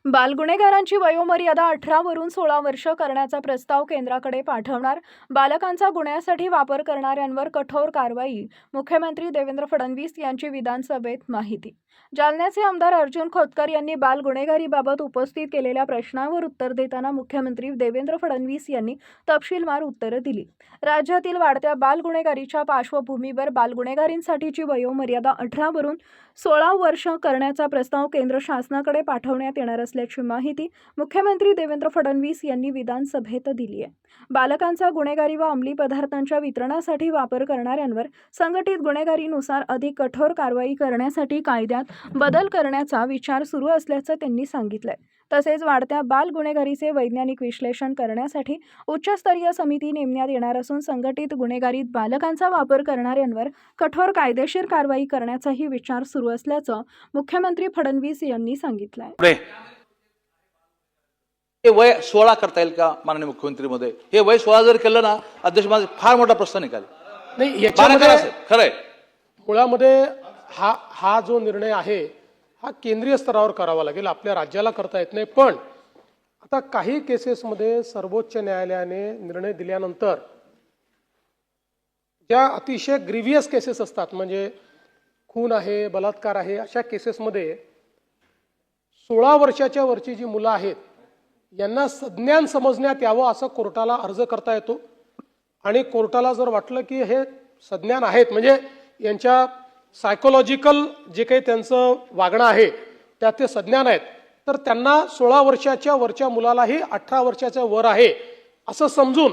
बालगुन्हेगारांची वयोमर्यादा 18 वरून 16 वर्ष करण्याचा प्रस्ताव केंद्राकडे पाठवणार. बालकांचा गुन्ह्यासाठी वापर करणाऱ्यांवर कठोर कारवाई. मुख्यमंत्री देवेंद्र फडणवीस यांची विधानसभेत माहिती. जालन्याचे आमदार अर्जुन खोतकर यांनी बालगुन्हेगारीबाबत उपस्थित केलेल्या प्रश्नावर उत्तर देताना मुख्यमंत्री देवेंद्र फडणवीस यांनी तपशीलवार उत्तरं दिली. राज्यातील वाढत्या बालगुन्हेगारीच्या पार्श्वभूमीवर बालगुन्हेगारींसाठीची वयोमर्यादा 18 वरून 16 वर्ष करण्याचा प्रस्ताव केंद्र शासनाकडे पाठवण्यात येणार असल्याची माहिती मुख्यमंत्री देवेंद्र फडणवीस यांनी विधानसभेत दिली आहे. बालकांचा गुन्हेगारी व अंमली पदार्थांच्या वितरणासाठी वापर करणाऱ्यांवर संघटित गुन्हेगारीनुसार अधिक कठोर कारवाई करण्यासाठी कायद्यात बदल करण्याचा विचार सुरू असल्याचं त्यांनी सांगितलंय. तसेच वाढत्या बाल गुन्हेगारीचे वैज्ञानिक विश्लेषण करण्यासाठी उच्चस्तरीय समिती नेमण्यात येणार असून संघटित गुन्हेगारीत बालकांचा वापर करणाऱ्यांवर कठोर कायदेशीर कारवाई करण्याचाही विचार सुरू असल्याचं मुख्यमंत्री फडणवीस यांनी सांगितलंय. हे वय 16 करता येईल का माननीय मुख्यमंत्री मध्ये? हे वय 16 जर केलं ना अध्यक्ष माझा फार मोठा प्रश्न निघाल. नाही, याच्यामध्ये खरंय मुळामध्ये हा जो निर्णय आहे हा केंद्रीय स्तरावर करावा लागेल, आपल्या राज्याला करता येत नाही. पण आता काही केसेसमध्ये सर्वोच्च न्यायालयाने निर्णय दिल्यानंतर ज्या अतिशय ग्रीव्हियस केसेस असतात, म्हणजे खून आहे, बलात्कार आहे, अशा केसेसमध्ये 16 वर्षाच्या वरची जी मुलं आहेत यांना संज्ञान समजण्यात यावं असं कोर्टाला अर्ज करता येतो. आणि कोर्टाला जर वाटलं की हे संज्ञान आहेत, म्हणजे यांच्या सायकोलॉजिकल जे काही त्यांचं वागणं आहे त्यात ते संज्ञान आहेत, तर त्यांना 16 वर्षाच्या वरच्या मुलालाही 18 वर्षाच्या वर आहे असं समजून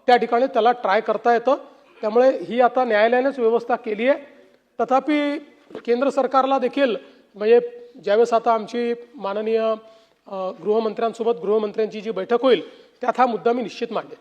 त्या ठिकाणी त्याला ट्राय करता येतं. त्यामुळे ही आता न्यायालयानेच व्यवस्था केली आहे. तथापि केंद्र सरकारला देखील, म्हणजे ज्यावेळेस आता आमची माननीय गृहमंत्र्यांसोबत गृहमंत्र्यांची जी बैठक होईल त्यात हा मुद्दा मी निश्चित मांडेन.